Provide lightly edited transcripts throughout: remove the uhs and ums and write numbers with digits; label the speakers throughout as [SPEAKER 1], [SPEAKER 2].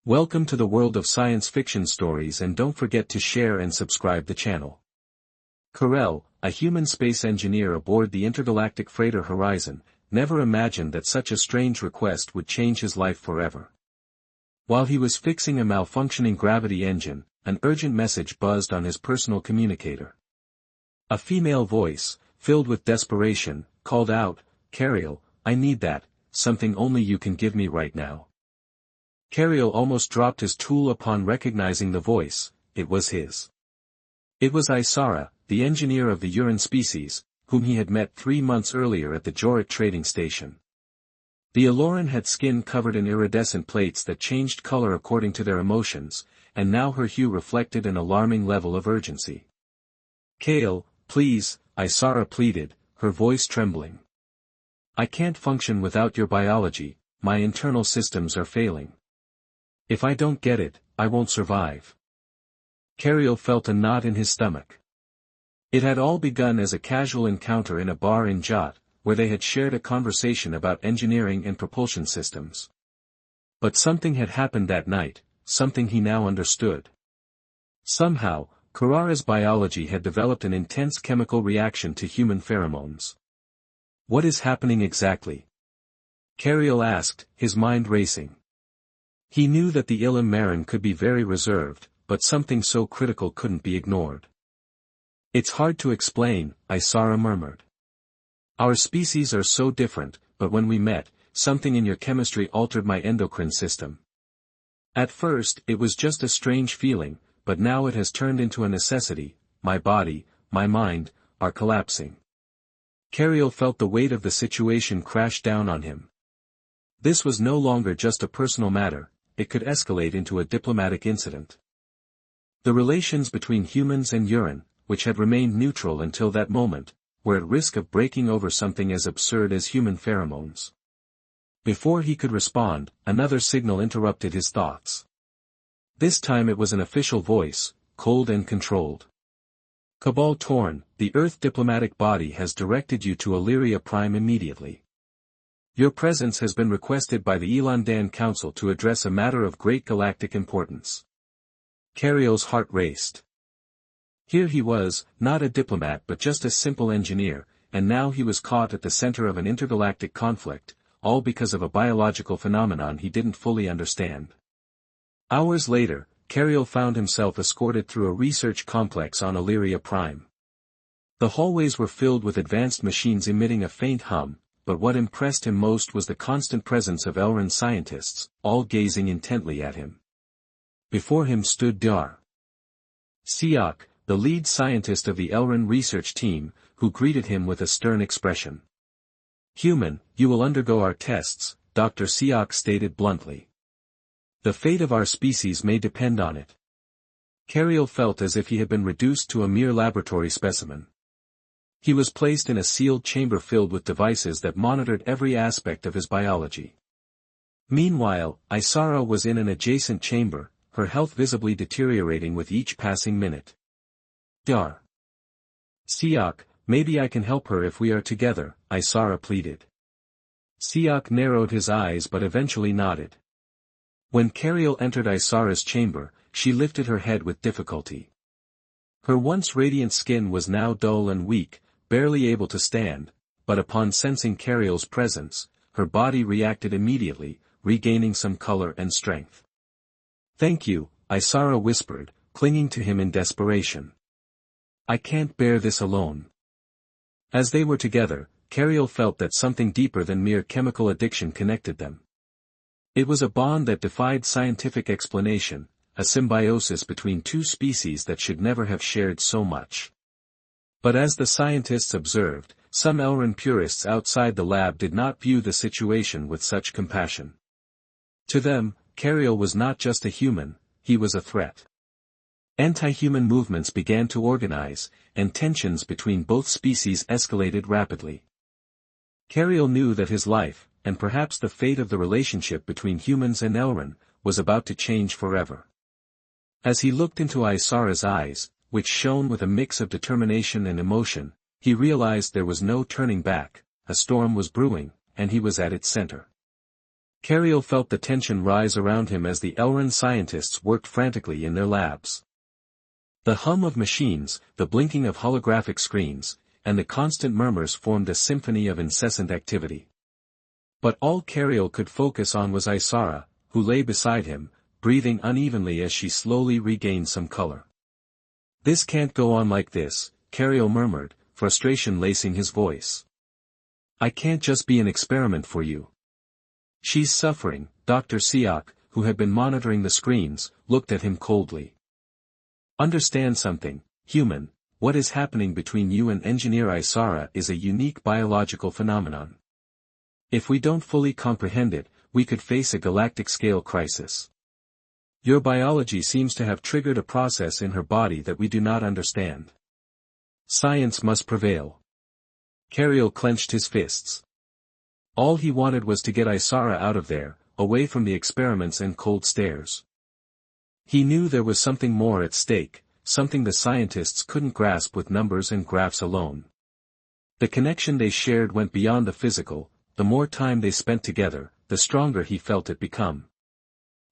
[SPEAKER 1] Welcome to the world of science fiction stories, and don't forget to share and subscribe the channel. Carell, a human space engineer aboard the intergalactic freighter Horizon, never imagined that such a strange request would change his life forever. While he was fixing a malfunctioning gravity engine, an urgent message buzzed on his personal communicator. A female voice, filled with desperation, called out, "Carell, I need that, something only you can give me right now." Carell almost dropped his tool upon recognizing the voice. It was his. It was Isara, the engineer of the unspecies, whom he had met 3 months earlier at the Jorit trading station. The Aloran had skin covered in iridescent plates that changed color according to their emotions, and now her hue reflected an alarming level of urgency. "Carell, please," Isara pleaded, her voice trembling. "I can't function without your biology, my internal systems are failing. If I don't get it, I won't survive." Carell felt a knot in his stomach. It had all begun as a casual encounter in a bar in Jot, where they had shared a conversation about engineering and propulsion systems. But something had happened that night, something he now understood. Somehow, Karara's biology had developed an intense chemical reaction to human pheromones. "What is happening exactly?" Carell asked, his mind racing. He knew that the Ilum Marin could be very reserved, but something so critical couldn't be ignored. "It's hard to explain," Isara murmured. "Our species are so different, but when we met, something in your chemistry altered my endocrine system. At first, it was just a strange feeling, but now it has turned into a necessity. My body, my mind, are collapsing." Carell felt the weight of the situation crash down on him. This was no longer just a personal matter, it could escalate into a diplomatic incident. The relations between humans and Uran, which had remained neutral until that moment, were at risk of breaking over something as absurd as human pheromones. Before he could respond, another signal interrupted his thoughts. This time it was an official voice, cold and controlled. "Cabal Torn, the Earth diplomatic body has directed you to Illyria Prime immediately. Your presence has been requested by the Elandan Council to address a matter of great galactic importance." Carell's heart raced. Here he was, not a diplomat but just a simple engineer, and now he was caught at the center of an intergalactic conflict, all because of a biological phenomenon he didn't fully understand. Hours later, Carell found himself escorted through a research complex on Illyria Prime. The hallways were filled with advanced machines emitting a faint hum, but what impressed him most was the constant presence of Elran scientists, all gazing intently at him. Before him stood Dar Siak, the lead scientist of the Elran research team, who greeted him with a stern expression. "Human, you will undergo our tests," Dr. Siak stated bluntly. "The fate of our species may depend on it." Carell felt as if he had been reduced to a mere laboratory specimen. He was placed in a sealed chamber filled with devices that monitored every aspect of his biology. Meanwhile, Isara was in an adjacent chamber, her health visibly deteriorating with each passing minute. "Dar Siak, maybe I can help her if we are together," Isara pleaded. Siak narrowed his eyes but eventually nodded. When Carell entered Isara's chamber, she lifted her head with difficulty. Her once radiant skin was now dull and weak, barely able to stand, but upon sensing Carell's presence, her body reacted immediately, regaining some color and strength. "Thank you," Isara whispered, clinging to him in desperation. "I can't bear this alone." As they were together, Carell felt that something deeper than mere chemical addiction connected them. It was a bond that defied scientific explanation, a symbiosis between two species that should never have shared so much. But as the scientists observed, some Elran purists outside the lab did not view the situation with such compassion. To them, Carell was not just a human, he was a threat. Anti-human movements began to organize, and tensions between both species escalated rapidly. Carell knew that his life, and perhaps the fate of the relationship between humans and Elran, was about to change forever. As he looked into Isara's eyes, which shone with a mix of determination and emotion, he realized there was no turning back, a storm was brewing, and he was at its center. Cariel felt the tension rise around him as the Elran scientists worked frantically in their labs. The hum of machines, the blinking of holographic screens, and the constant murmurs formed a symphony of incessant activity. But all Cariel could focus on was Isara, who lay beside him, breathing unevenly as she slowly regained some color. "This can't go on like this," Cariel murmured, frustration lacing his voice. "I can't just be an experiment for you." "She's suffering." Dr. Siak, who had been monitoring the screens, looked at him coldly. "Understand something, human, what is happening between you and Engineer Isara is a unique biological phenomenon. If we don't fully comprehend it, we could face a galactic-scale crisis. Your biology seems to have triggered a process in her body that we do not understand. Science must prevail." Cariel clenched his fists. All he wanted was to get Isara out of there, away from the experiments and cold stares. He knew there was something more at stake, something the scientists couldn't grasp with numbers and graphs alone. The connection they shared went beyond the physical. The more time they spent together, the stronger he felt it become.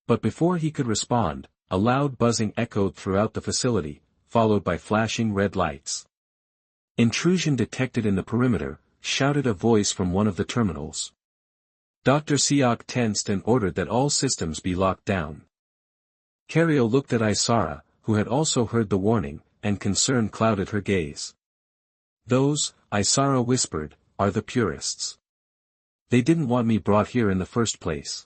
[SPEAKER 1] But before he could respond, a loud buzzing echoed throughout the facility, followed by flashing red lights. "Intrusion detected in the perimeter," shouted a voice from one of the terminals. Dr. Siak tensed and ordered that all systems be locked down. Cariel looked at Isara, who had also heard the warning, and concern clouded her gaze. "Those," Isara whispered, "are the purists. They didn't want me brought here in the first place."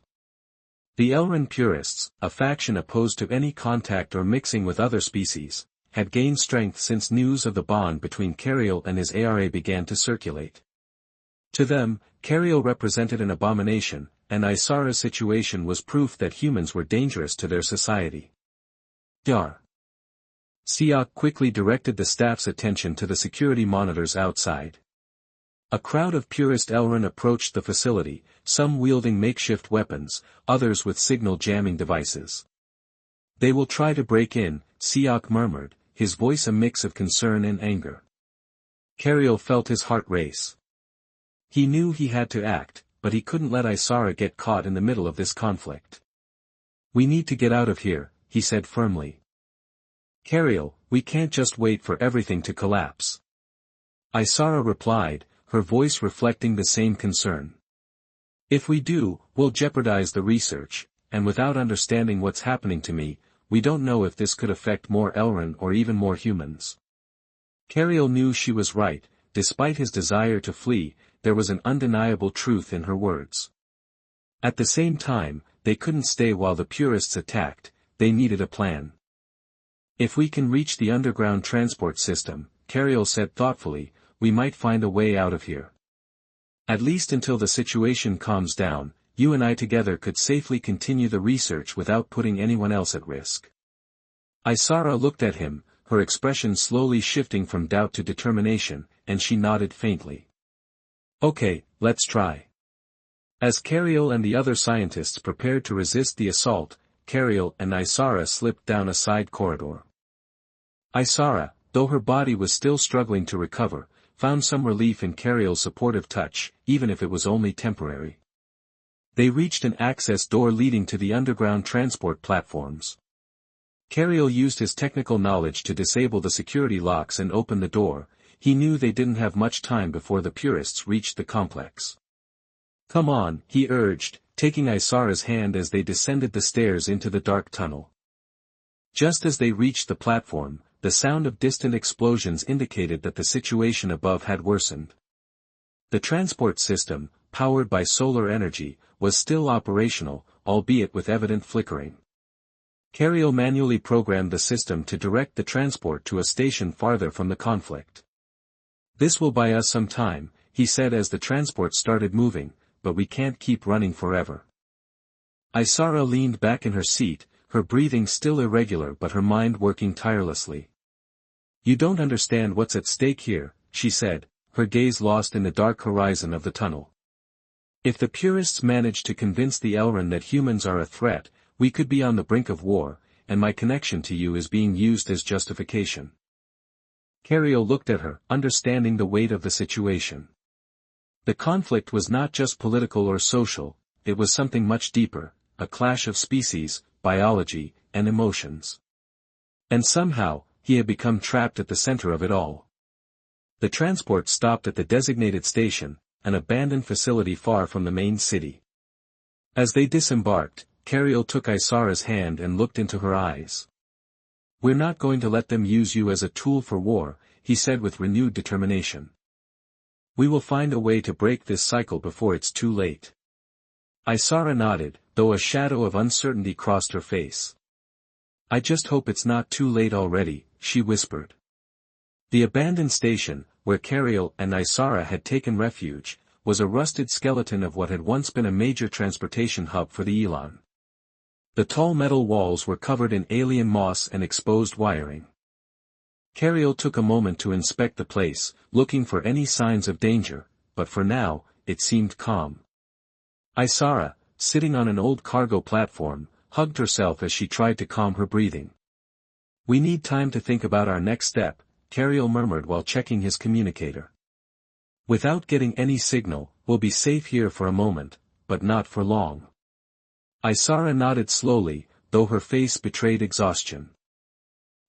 [SPEAKER 1] The Elran purists, a faction opposed to any contact or mixing with other species, had gained strength since news of the bond between Cariel and his ARA began to circulate. To them, Cariel represented an abomination, and Isara's situation was proof that humans were dangerous to their society. Dar. Siak quickly directed the staff's attention to the security monitors outside. A crowd of purist Elran approached the facility, some wielding makeshift weapons, others with signal jamming devices. "They will try to break in," Siak murmured, his voice a mix of concern and anger. Cariel felt his heart race. He knew he had to act, but he couldn't let Isara get caught in the middle of this conflict. "We need to get out of here," he said firmly. "Cariel, we can't just wait for everything to collapse." Isara replied, her voice reflecting the same concern. "If we do, we'll jeopardize the research, and without understanding what's happening to me, we don't know if this could affect more Elran or even more humans." Cariel knew she was right. Despite his desire to flee, there was an undeniable truth in her words. At the same time, they couldn't stay while the purists attacked, they needed a plan. "If we can reach the underground transport system," Cariel said thoughtfully, "we might find a way out of here. At least until the situation calms down, you and I together could safely continue the research without putting anyone else at risk." Isara looked at him, her expression slowly shifting from doubt to determination, and she nodded faintly. "Okay, let's try." As Cariel and the other scientists prepared to resist the assault, Cariel and Isara slipped down a side corridor. Isara, though her body was still struggling to recover, found some relief in Cariel's supportive touch, even if it was only temporary. They reached an access door leading to the underground transport platforms. Cariel used his technical knowledge to disable the security locks and open the door. He knew they didn't have much time before the purists reached the complex. "Come on," he urged, taking Isara's hand as they descended the stairs into the dark tunnel. Just as they reached the platform, the sound of distant explosions indicated that the situation above had worsened. The transport system, powered by solar energy, was still operational, albeit with evident flickering. Cariel manually programmed the system to direct the transport to a station farther from the conflict. "This will buy us some time," he said as the transport started moving, "but we can't keep running forever." Isara leaned back in her seat, her breathing still irregular but her mind working tirelessly. "You don't understand what's at stake here," she said, her gaze lost in the dark horizon of the tunnel. "If the purists manage to convince the Elran that humans are a threat, we could be on the brink of war, and my connection to you is being used as justification." Cariel looked at her, understanding the weight of the situation. The conflict was not just political or social, it was something much deeper, a clash of species, biology, and emotions. And somehow, he had become trapped at the center of it all. The transport stopped at the designated station, an abandoned facility far from the main city. As they disembarked, Cariel took Isara's hand and looked into her eyes. "We're not going to let them use you as a tool for war," he said with renewed determination. "We will find a way to break this cycle before it's too late." Isara nodded, though a shadow of uncertainty crossed her face. "I just hope it's not too late already," she whispered. The abandoned station, where Cariel and Isara had taken refuge, was a rusted skeleton of what had once been a major transportation hub for the Elan. The tall metal walls were covered in alien moss and exposed wiring. Cariel took a moment to inspect the place, looking for any signs of danger, but for now, it seemed calm. Isara, sitting on an old cargo platform, hugged herself as she tried to calm her breathing. "We need time to think about our next step," Cariel murmured while checking his communicator. "Without getting any signal, we'll be safe here for a moment, but not for long." Isara nodded slowly, though her face betrayed exhaustion.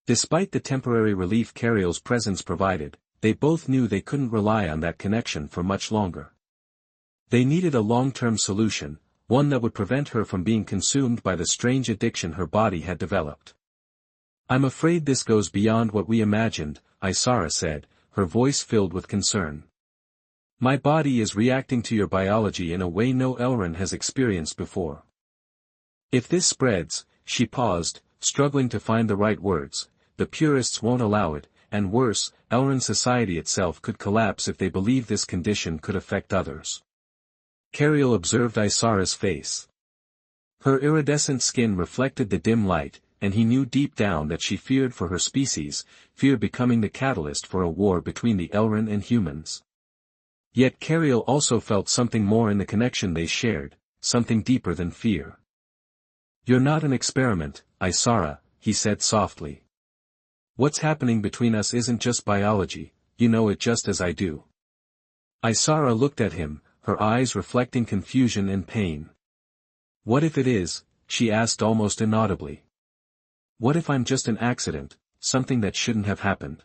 [SPEAKER 1] Despite the temporary relief Cariel's presence provided, they both knew they couldn't rely on that connection for much longer. They needed a long-term solution, one that would prevent her from being consumed by the strange addiction her body had developed. "I'm afraid this goes beyond what we imagined," Isara said, her voice filled with concern. "My body is reacting to your biology in a way no Elran has experienced before. If this spreads," she paused, struggling to find the right words, "the purists won't allow it, and worse, Elran society itself could collapse if they believe this condition could affect others." Cariel observed Isara's face. Her iridescent skin reflected the dim light, and he knew deep down that she feared for her species, fear becoming the catalyst for a war between the Elran and humans. Yet Cariel also felt something more in the connection they shared, something deeper than fear. "You're not an experiment, Isara," he said softly. "What's happening between us isn't just biology, you know it just as I do." Isara looked at him, her eyes reflecting confusion and pain. "What if it is?" she asked almost inaudibly. "What if I'm just an accident, something that shouldn't have happened?"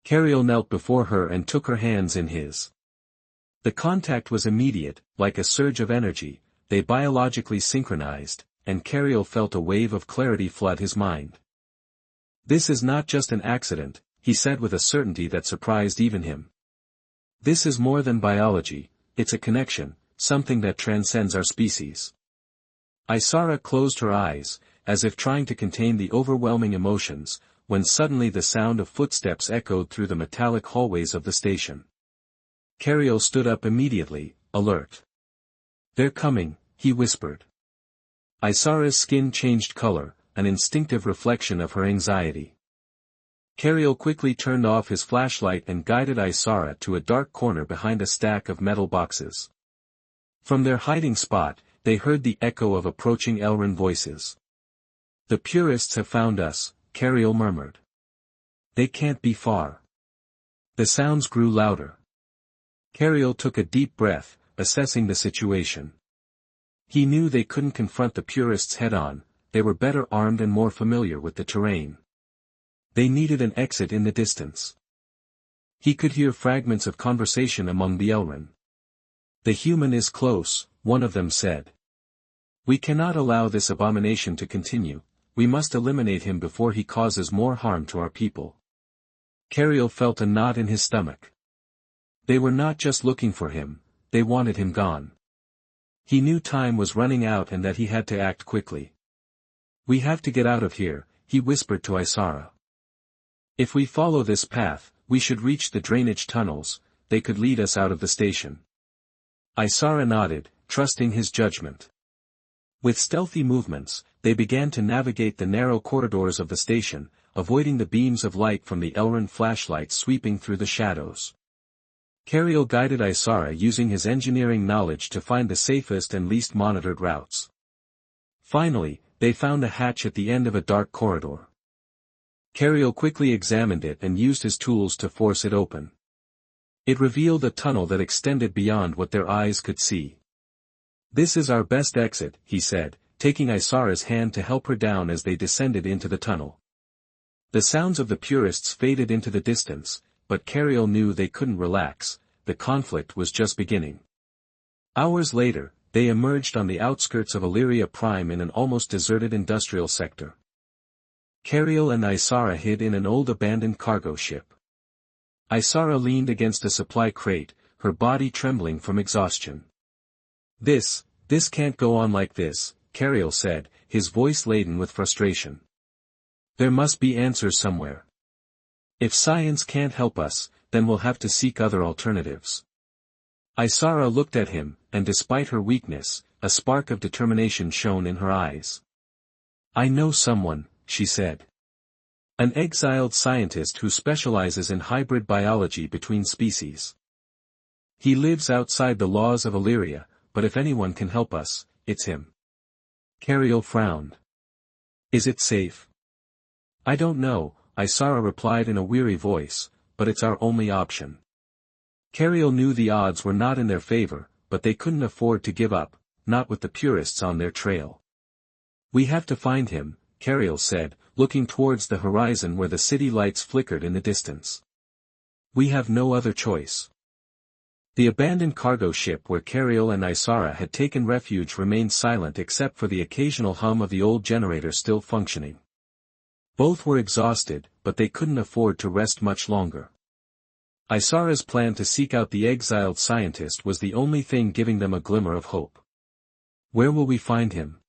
[SPEAKER 1] Cariel knelt before her and took her hands in his. The contact was immediate, like a surge of energy, they biologically synchronized, and Cariel felt a wave of clarity flood his mind. "This is not just an accident," he said with a certainty that surprised even him. "This is more than biology, it's a connection, something that transcends our species." Isara closed her eyes, as if trying to contain the overwhelming emotions, when suddenly the sound of footsteps echoed through the metallic hallways of the station. Cariel stood up immediately, alert. "They're coming," he whispered. Isara's skin changed color, an instinctive reflection of her anxiety. Cariel quickly turned off his flashlight and guided Isara to a dark corner behind a stack of metal boxes. From their hiding spot, they heard the echo of approaching Elran voices. "The purists have found us," Cariel murmured. "They can't be far." The sounds grew louder. Cariel took a deep breath, assessing the situation. He knew they couldn't confront the purists head-on, they were better armed and more familiar with the terrain. They needed an exit in the distance. He could hear fragments of conversation among the Elran. "The human is close," one of them said. "We cannot allow this abomination to continue, we must eliminate him before he causes more harm to our people." Cariel felt a knot in his stomach. They were not just looking for him, they wanted him gone. He knew time was running out and that he had to act quickly. "We have to get out of here," he whispered to Isara. "If we follow this path, we should reach the drainage tunnels, they could lead us out of the station." Isara nodded, trusting his judgment. With stealthy movements, they began to navigate the narrow corridors of the station, avoiding the beams of light from the Elran flashlights sweeping through the shadows. Cariel guided Isara using his engineering knowledge to find the safest and least monitored routes. Finally, they found a hatch at the end of a dark corridor. Cariel quickly examined it and used his tools to force it open. It revealed a tunnel that extended beyond what their eyes could see. "This is our best exit," he said, taking Isara's hand to help her down as they descended into the tunnel. The sounds of the purists faded into the distance, but Cariel knew they couldn't relax, the conflict was just beginning. Hours later, they emerged on the outskirts of Illyria Prime in an almost deserted industrial sector. Cariel and Isara hid in an old abandoned cargo ship. Isara leaned against a supply crate, her body trembling from exhaustion. This can't go on like this," Cariel said, his voice laden with frustration. "There must be answers somewhere. If science can't help us, then we'll have to seek other alternatives." Isara looked at him, and despite her weakness, a spark of determination shone in her eyes. "I know someone," she said. "An exiled scientist who specializes in hybrid biology between species. He lives outside the laws of Illyria, but if anyone can help us, it's him." Cariel frowned. "Is it safe?" "I don't know," Isara replied in a weary voice, "but it's our only option." Cariel knew the odds were not in their favor, but they couldn't afford to give up, not with the purists on their trail. "We have to find him," Cariel said, looking towards the horizon where the city lights flickered in the distance. "We have no other choice." The abandoned cargo ship where Cariel and Isara had taken refuge remained silent except for the occasional hum of the old generator still functioning. Both were exhausted, but they couldn't afford to rest much longer. Isara's plan to seek out the exiled scientist was the only thing giving them a glimmer of hope. "Where will we find him?"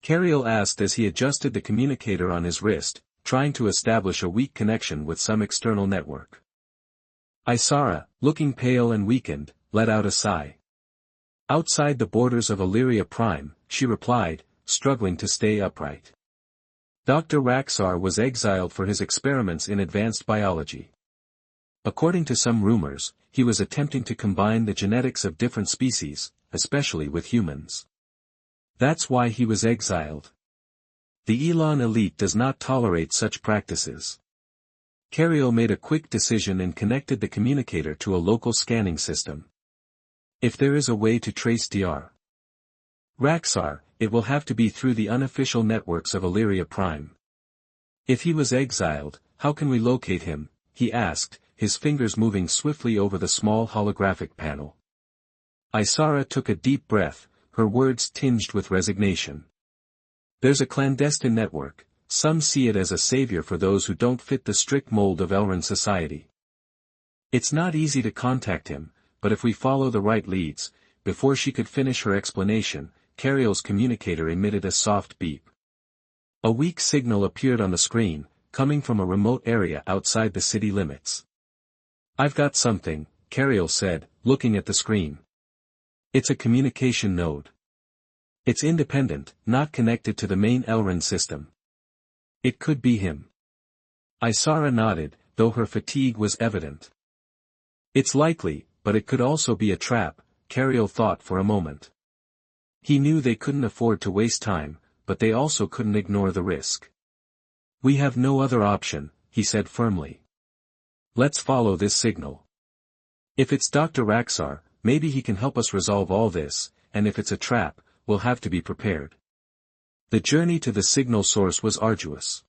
[SPEAKER 1] Cariel asked as he adjusted the communicator on his wrist, trying to establish a weak connection with some external network. Isara, looking pale and weakened, let out a sigh. "Outside the borders of Illyria Prime," she replied, struggling to stay upright. "Dr. Raxar was exiled for his experiments in advanced biology. According to some rumors, he was attempting to combine the genetics of different species, especially with humans. That's why he was exiled. The Elon elite does not tolerate such practices." Cariel made a quick decision and connected the communicator to a local scanning system. "If there is a way to trace Dr. Raxar, it will have to be through the unofficial networks of Illyria Prime. If he was exiled, how can we locate him?" he asked, his fingers moving swiftly over the small holographic panel. Isara took a deep breath, her words tinged with resignation. "There's a clandestine network. Some see it as a savior for those who don't fit the strict mold of Elran society. It's not easy to contact him, but if we follow the right leads." Before she could finish her explanation, Cariel's communicator emitted a soft beep. A weak signal appeared on the screen, coming from a remote area outside the city limits. "I've got something," Cariel said, looking at the screen. "It's a communication node. It's independent, not connected to the main Elran system. It could be him." Isara nodded, though her fatigue was evident. "It's likely, but it could also be a trap," Cariel thought for a moment. He knew they couldn't afford to waste time, but they also couldn't ignore the risk. "We have no other option," he said firmly. "Let's follow this signal. If it's Dr. Raxar, maybe he can help us resolve all this, and if it's a trap, we'll have to be prepared." The journey to the signal source was arduous.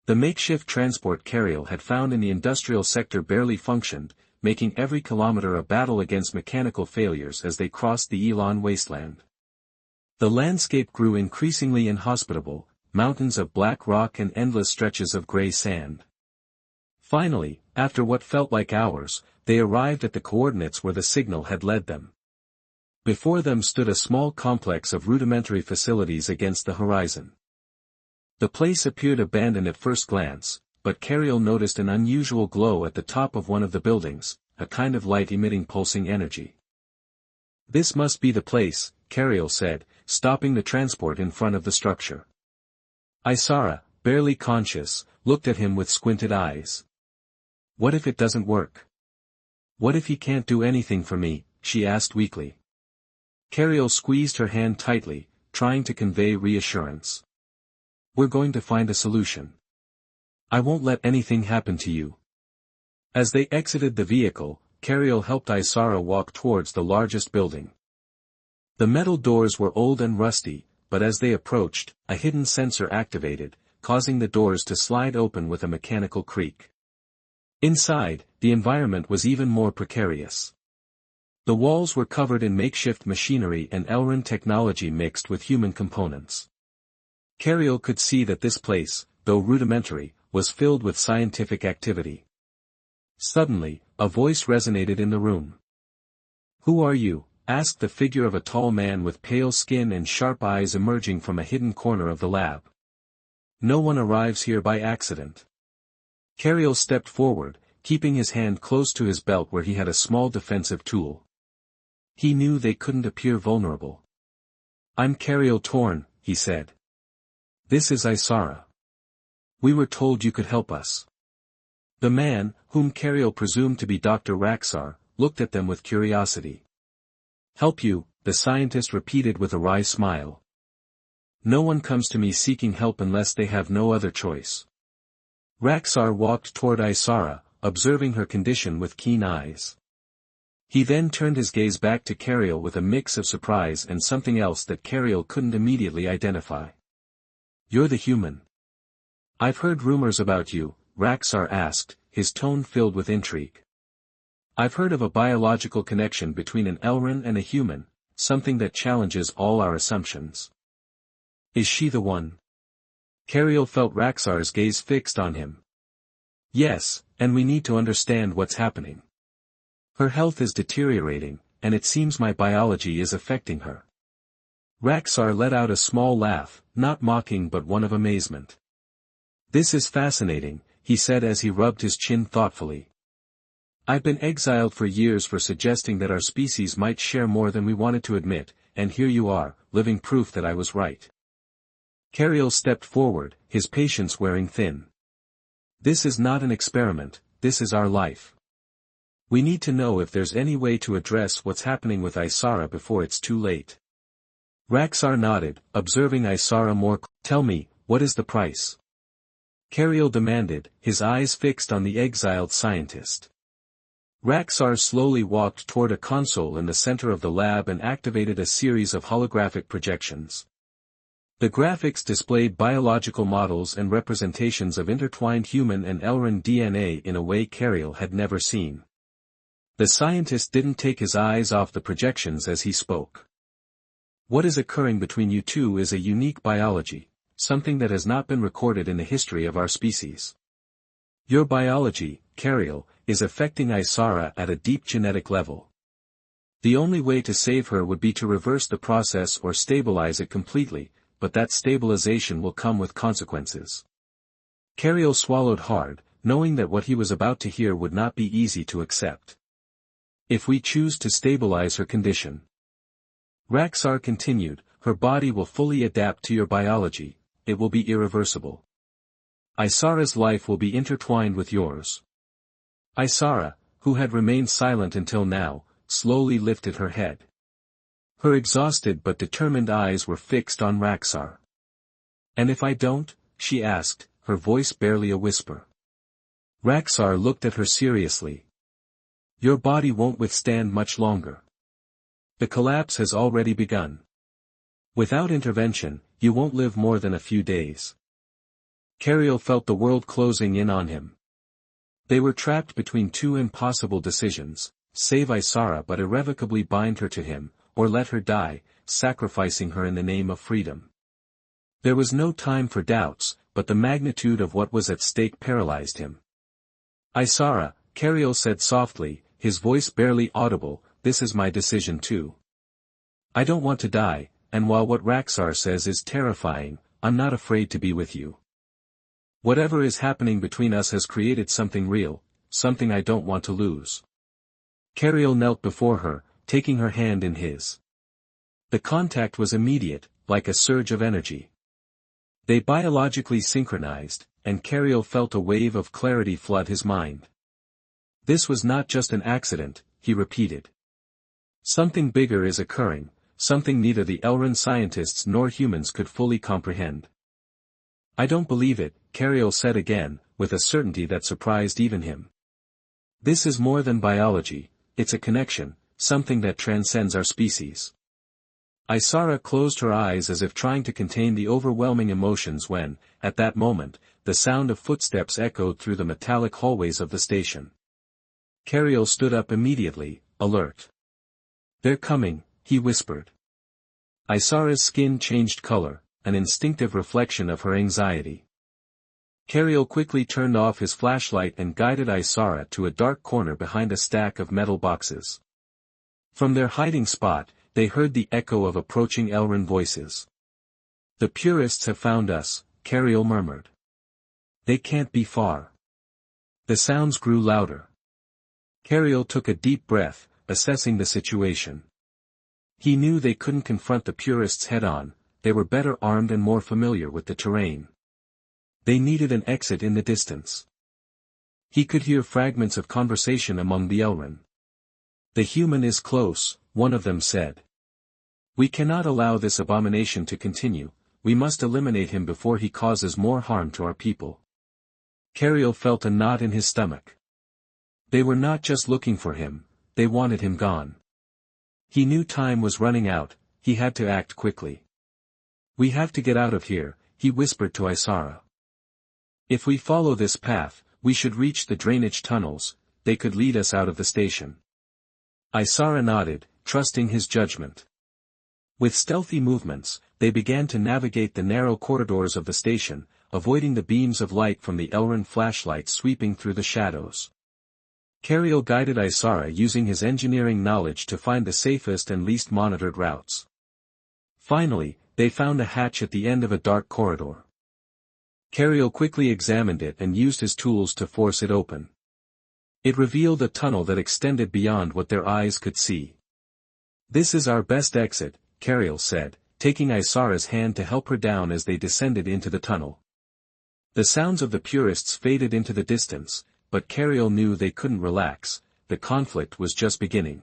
[SPEAKER 1] The makeshift transport Cariel had found in the industrial sector barely functioned, making every kilometer a battle against mechanical failures as they crossed the Elon wasteland. The landscape grew increasingly inhospitable, mountains of black rock and endless stretches of gray sand. Finally, after what felt like hours, they arrived at the coordinates where the signal had led them. Before them stood a small complex of rudimentary facilities against the horizon. The place appeared abandoned at first glance, but Cariel noticed an unusual glow at the top of one of the buildings, a kind of light emitting pulsing energy. "This must be the place," Cariel said, stopping the transport in front of the structure. Isara, barely conscious, looked at him with squinted eyes. "What if it doesn't work? What if he can't do anything for me?" she asked weakly. Cariel squeezed her hand tightly, trying to convey reassurance. "We're going to find a solution. I won't let anything happen to you." As they exited the vehicle, Cariel helped Isara walk towards the largest building. The metal doors were old and rusty, but as they approached, a hidden sensor activated, causing the doors to slide open with a mechanical creak. Inside, the environment was even more precarious. The walls were covered in makeshift machinery and Elrin technology mixed with human components. Cariel could see that this place, though rudimentary, was filled with scientific activity. Suddenly, a voice resonated in the room. "Who are you?" asked the figure of a tall man with pale skin and sharp eyes emerging from a hidden corner of the lab. "No one arrives here by accident." Cariel stepped forward, keeping his hand close to his belt where he had a small defensive tool. He knew they couldn't appear vulnerable. "I'm Cariel Torn," he said. "This is Isara. We were told you could help us." The man, whom Cariel presumed to be Dr. Raxar, looked at them with curiosity. "Help you," the scientist repeated with a wry smile. "No one comes to me seeking help unless they have no other choice." Raxar walked toward Isara, observing her condition with keen eyes. He then turned his gaze back to Cariel with a mix of surprise and something else that Cariel couldn't immediately identify. "You're the human." "I've heard rumors about you," Raxar asked, his tone filled with intrigue. "I've heard of a biological connection between an Elrin and a human, something that challenges all our assumptions. Is she the one?" Cariel felt Raxar's gaze fixed on him. "Yes, and we need to understand what's happening. Her health is deteriorating, and it seems my biology is affecting her." Raxar let out a small laugh, not mocking but one of amazement. "This is fascinating," he said as he rubbed his chin thoughtfully. "I've been exiled for years for suggesting that our species might share more than we wanted to admit, and here you are, living proof that I was right." Cariel stepped forward, his patience wearing thin. "This is not an experiment, this is our life. We need to know if there's any way to address what's happening with Isara before it's too late." Raxar nodded, observing Isara more. "Tell me, what is the price?" Cariel demanded, his eyes fixed on the exiled scientist. Raxar slowly walked toward a console in the center of the lab and activated a series of holographic projections. The graphics displayed biological models and representations of intertwined human and Elrin DNA in a way Cariel had never seen. The scientist didn't take his eyes off the projections as he spoke. "What is occurring between you two is a unique biology, something that has not been recorded in the history of our species. Your biology, Cariel, is affecting Isara at a deep genetic level. The only way to save her would be to reverse the process or stabilize it completely, but that stabilization will come with consequences." Cariel swallowed hard, knowing that what he was about to hear would not be easy to accept. "If we choose to stabilize her condition," Raxar continued, "her body will fully adapt to your biology, it will be irreversible. Isara's life will be intertwined with yours." Isara, who had remained silent until now, slowly lifted her head. Her exhausted but determined eyes were fixed on Raxar. "And if I don't?" she asked, her voice barely a whisper. Raxar looked at her seriously. "Your body won't withstand much longer. The collapse has already begun. Without intervention, you won't live more than a few days." Cariel felt the world closing in on him. They were trapped between two impossible decisions: save Isara but irrevocably bind her to him, or let her die, sacrificing her in the name of freedom. There was no time for doubts, but the magnitude of what was at stake paralyzed him. "Isara," Cariel said softly, his voice barely audible, "this is my decision too. I don't want to die, and while what Raxar says is terrifying, I'm not afraid to be with you. Whatever is happening between us has created something real, something I don't want to lose." Cariel knelt before her, taking her hand in his. The contact was immediate, like a surge of energy. They biologically synchronized, and Cariel felt a wave of clarity flood his mind. "This was not just an accident," he repeated. "Something bigger is occurring, something neither the Elrin scientists nor humans could fully comprehend." "I don't believe it," Cariel said again, with a certainty that surprised even him. "This is more than biology, it's a connection, something that transcends our species." Isara closed her eyes as if trying to contain the overwhelming emotions when, at that moment, the sound of footsteps echoed through the metallic hallways of the station. Cariel stood up immediately, alert. "They're coming," he whispered. Isara's skin changed color, an instinctive reflection of her anxiety. Cariel quickly turned off his flashlight and guided Isara to a dark corner behind a stack of metal boxes. From their hiding spot, they heard the echo of approaching Elrin voices. "The purists have found us," Cariel murmured. "They can't be far." The sounds grew louder. Cariel took a deep breath, assessing the situation. He knew they couldn't confront the purists head-on, they were better armed and more familiar with the terrain. They needed an exit in the distance. He could hear fragments of conversation among the Elrin. "The human is close," one of them said. "We cannot allow this abomination to continue, we must eliminate him before he causes more harm to our people." Cariel felt a knot in his stomach. They were not just looking for him, they wanted him gone. He knew time was running out, he had to act quickly. "We have to get out of here," he whispered to Isara. "If we follow this path, we should reach the drainage tunnels, they could lead us out of the station." Isara nodded, trusting his judgment. With stealthy movements, they began to navigate the narrow corridors of the station, avoiding the beams of light from the Elrin flashlights sweeping through the shadows. Cariel guided Isara using his engineering knowledge to find the safest and least monitored routes. Finally, they found a hatch at the end of a dark corridor. Cariel quickly examined it and used his tools to force it open. It revealed a tunnel that extended beyond what their eyes could see. "This is our best exit," Cariel said, taking Isara's hand to help her down as they descended into the tunnel. The sounds of the purists faded into the distance, but Cariel knew they couldn't relax, the conflict was just beginning.